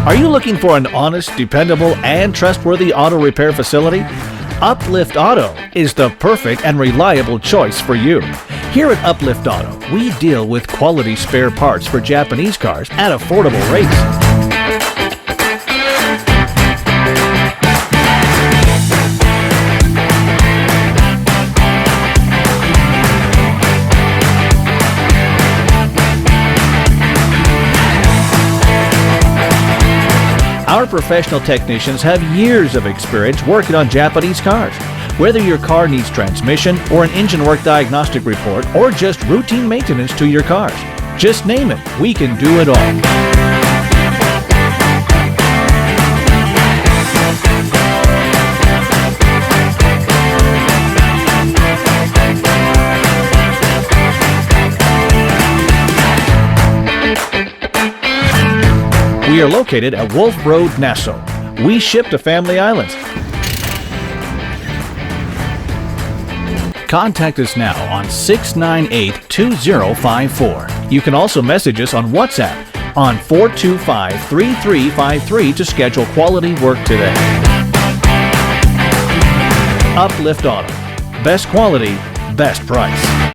Are you looking for an honest, dependable, and trustworthy auto repair facility? Uplift Auto is the perfect and reliable choice for you. Here at Uplift Auto, we deal with quality spare parts for Japanese cars at affordable rates. Our professional technicians have years of experience working on Japanese cars. Whether your car needs transmission or an engine work diagnostic report or just routine maintenance to your cars, just name it, we can do it all. We are located at Wolf Road, Nassau. We ship to Family Islands. Contact us now on 698-2054. You can also message us on WhatsApp on 425-3353 to schedule quality work today. Uplift Auto. Best quality, best price.